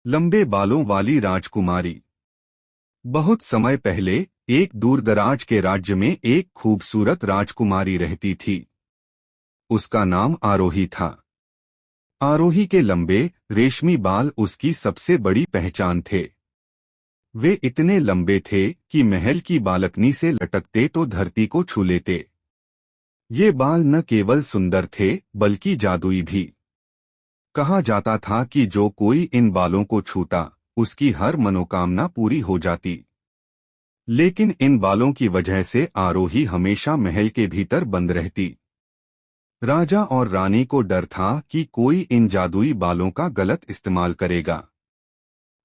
लंबे बालों वाली राजकुमारी। बहुत समय पहले एक दूरदराज के राज्य में एक खूबसूरत राजकुमारी रहती थी। उसका नाम आरोही था। आरोही के लंबे रेशमी बाल उसकी सबसे बड़ी पहचान थे। वे इतने लंबे थे कि महल की बालकनी से लटकते तो धरती को छू लेते। ये बाल न केवल सुंदर थे बल्कि जादुई भी। कहा जाता था कि जो कोई इन बालों को छूता उसकी हर मनोकामना पूरी हो जाती। लेकिन इन बालों की वजह से आरोही हमेशा महल के भीतर बंद रहती। राजा और रानी को डर था कि कोई इन जादुई बालों का गलत इस्तेमाल करेगा।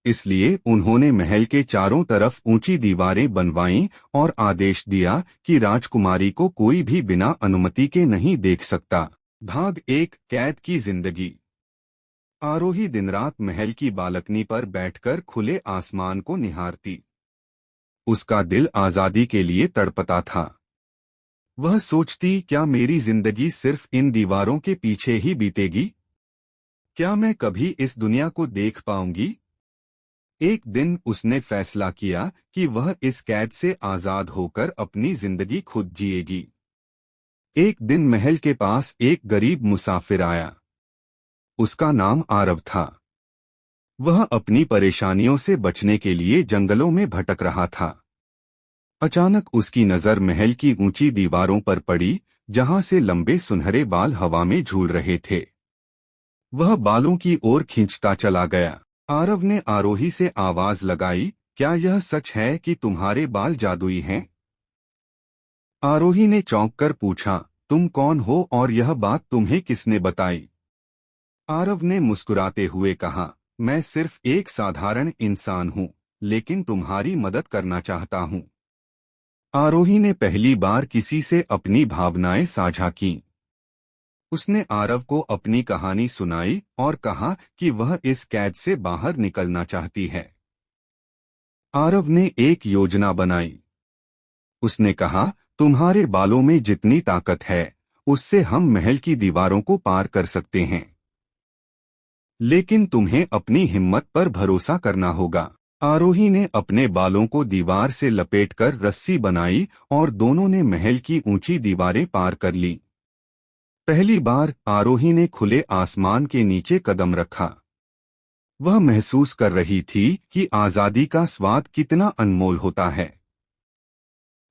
इसलिए उन्होंने महल के चारों तरफ ऊंची दीवारें बनवाईं और आदेश दिया कि राजकुमारी को कोई भी बिना अनुमति के नहीं देख सकता। भाग 1 कैद की जिंदगी। आरोही दिन रात महल की बालकनी पर बैठकर खुले आसमान को निहारती। उसका दिल आजादी के लिए तड़पता था। वह सोचती, क्या मेरी जिंदगी सिर्फ इन दीवारों के पीछे ही बीतेगी? क्या मैं कभी इस दुनिया को देख पाऊंगी? एक दिन उसने फैसला किया कि वह इस कैद से आजाद होकर अपनी जिंदगी खुद जिएगी। एक दिन महल के पास एक गरीब मुसाफिर आया। उसका नाम आरव था। वह अपनी परेशानियों से बचने के लिए जंगलों में भटक रहा था। अचानक उसकी नजर महल की ऊंची दीवारों पर पड़ी, जहां से लंबे सुनहरे बाल हवा में झूल रहे थे। वह बालों की ओर खींचता चला गया। आरव ने आरोही से आवाज लगाई, क्या यह सच है कि तुम्हारे बाल जादुई हैं? आरोही ने चौंक कर पूछा, तुम कौन हो और यह बात तुम्हें किसने बताई? आरव ने मुस्कुराते हुए कहा, मैं सिर्फ एक साधारण इंसान हूँ, लेकिन तुम्हारी मदद करना चाहता हूँ। आरोही ने पहली बार किसी से अपनी भावनाएं साझा की। उसने आरव को अपनी कहानी सुनाई और कहा कि वह इस कैद से बाहर निकलना चाहती है। आरव ने एक योजना बनाई। उसने कहा, तुम्हारे बालों में जितनी ताकत है उससे हम महल की दीवारों को पार कर सकते हैं, लेकिन तुम्हें अपनी हिम्मत पर भरोसा करना होगा। आरोही ने अपने बालों को दीवार से लपेटकर रस्सी बनाई और दोनों ने महल की ऊंची दीवारें पार कर ली। पहली बार आरोही ने खुले आसमान के नीचे कदम रखा। वह महसूस कर रही थी कि आजादी का स्वाद कितना अनमोल होता है।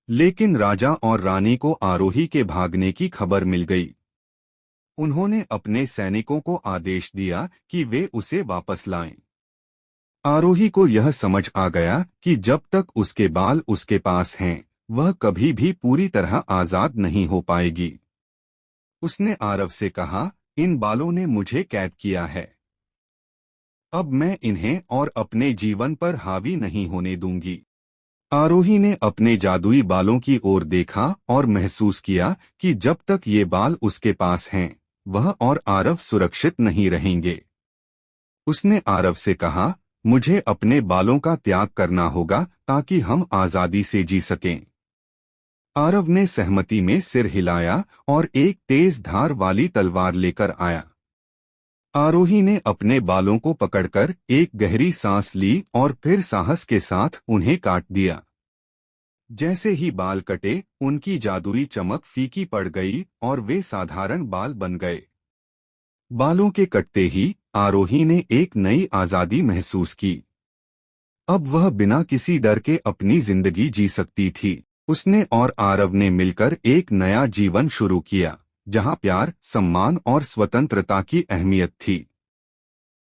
लेकिन राजा और रानी को आरोही के भागने की खबर मिल गई। उन्होंने अपने सैनिकों को आदेश दिया कि वे उसे वापस लाएं। आरोही को यह समझ आ गया कि जब तक उसके बाल उसके पास हैं, वह कभी भी पूरी तरह आजाद नहीं हो पाएगी। उसने आरव से कहा, इन बालों ने मुझे कैद किया है। अब मैं इन्हें और अपने जीवन पर हावी नहीं होने दूंगी। आरोही ने अपने जादुई बालों की ओर देखा और महसूस किया कि जब तक ये बाल उसके पास हैं, वह और आरव सुरक्षित नहीं रहेंगे। उसने आरव से कहा, मुझे अपने बालों का त्याग करना होगा ताकि हम आजादी से जी सकें। आरव ने सहमति में सिर हिलाया और एक तेज धार वाली तलवार लेकर आया। आरोही ने अपने बालों को पकड़कर एक गहरी सांस ली और फिर साहस के साथ उन्हें काट दिया। जैसे ही बाल कटे, उनकी जादुई चमक फीकी पड़ गई और वे साधारण बाल बन गए। बालों के कटते ही आरोही ने एक नई आजादी महसूस की। अब वह बिना किसी डर के अपनी जिंदगी जी सकती थी। उसने और आरव ने मिलकर एक नया जीवन शुरू किया, जहां प्यार, सम्मान और स्वतंत्रता की अहमियत थी।